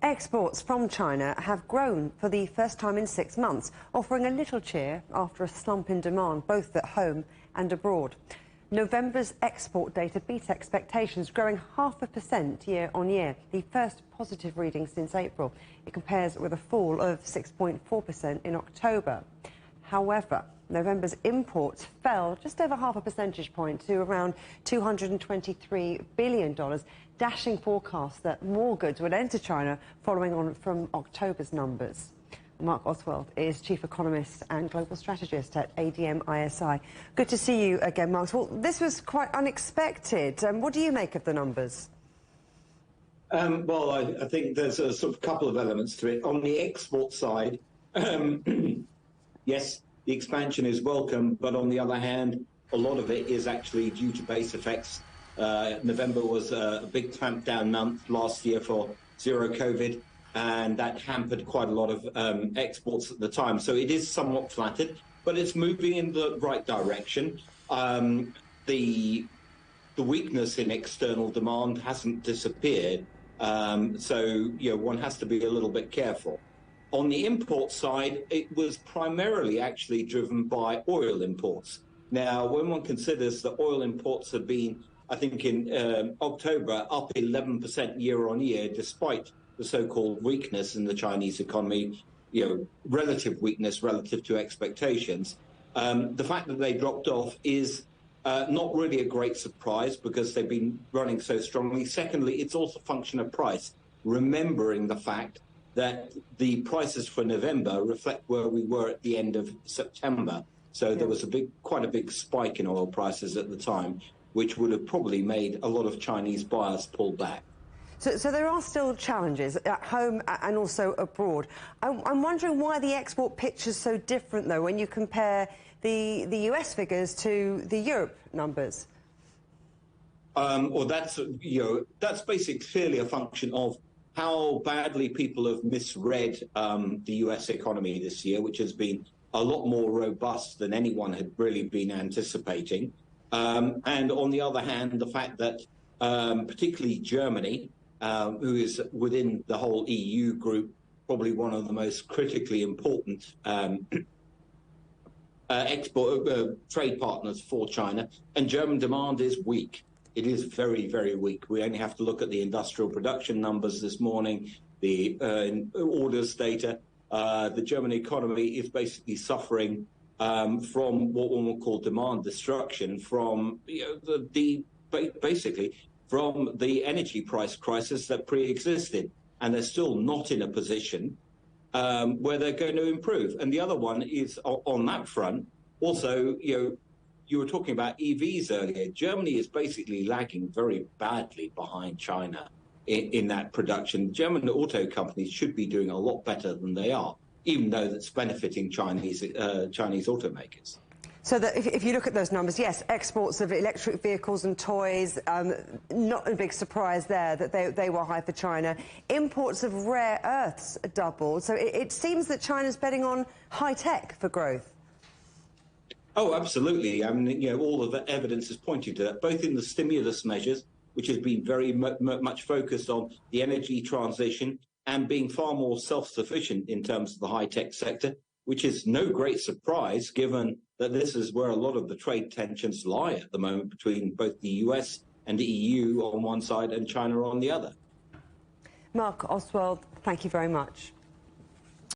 Exports from China have grown for the first time in 6 months, offering a little cheer after a slump in demand, both at home and abroad. November's export data beat expectations, growing 0.5% year-on-year, the first positive reading since April. It compares with a fall of 6.4% in October. However, November's imports fell just over 0.5 percentage point to around $223 billion, dashing forecasts that more goods would enter China following on from October's numbers. Marc Ostwald is Chief Economist and Global Strategist at ADM ISI. Good to see you again, Marc. Well, this was quite unexpected. What do you make of the numbers? Well, I think there's a sort of couple of elements to it. On the export side, yes, the expansion is welcome, but on the other hand, a lot of it is actually due to base effects. November was a big clampdown month last year for zero COVID, and that hampered quite a lot of exports at the time. So it is somewhat flattered, but it's moving in the right direction. The weakness in external demand hasn't disappeared, so one has to be a little bit careful. On the import side, it was primarily actually driven by oil imports. Now, when one considers that oil imports have been, I think in October, up 11% year-on-year, despite the so-called weakness in the Chinese economy, relative weakness relative to expectations, the fact that they dropped off is not really a great surprise because they've been running so strongly. Secondly, it's also a function of price, remembering the fact that the prices for November reflect where we were at the end of September. So there was quite a big spike in oil prices at the time, which would have probably made a lot of Chinese buyers pull back. So there are still challenges at home and also abroad. I'm wondering why the export picture is so different, though, when you compare the US figures to the Europe numbers. Well, that's basically clearly a function of how badly people have misread the US economy this year, which has been a lot more robust than anyone had really been anticipating. And on the other hand, the fact that particularly Germany, who is within the whole EU group, probably one of the most critically important trade partners for China, and German demand is weak. It is very, very weak. We only have to look at the industrial production numbers this morning, the orders data. The German economy is basically suffering from what one would call demand destruction from basically from the energy price crisis that pre-existed, and they're still not in a position where they're going to improve. And the other one is on that front. Also, you were talking about EVs earlier. Germany is basically lagging very badly behind China in that production. German auto companies should be doing a lot better than they are, even though that's benefiting Chinese automakers. So that if you look at those numbers, yes, exports of electric vehicles and toys, not a big surprise there that they were high for China. Imports of rare earths doubled. So it seems that China's betting on high tech for growth. Oh, absolutely. I mean, all of the evidence is pointing to that, both in the stimulus measures, which has been very much focused on the energy transition and being far more self-sufficient in terms of the high-tech sector, which is no great surprise given that this is where a lot of the trade tensions lie at the moment between both the US and the EU on one side and China on the other. Marc Ostwald, thank you very much.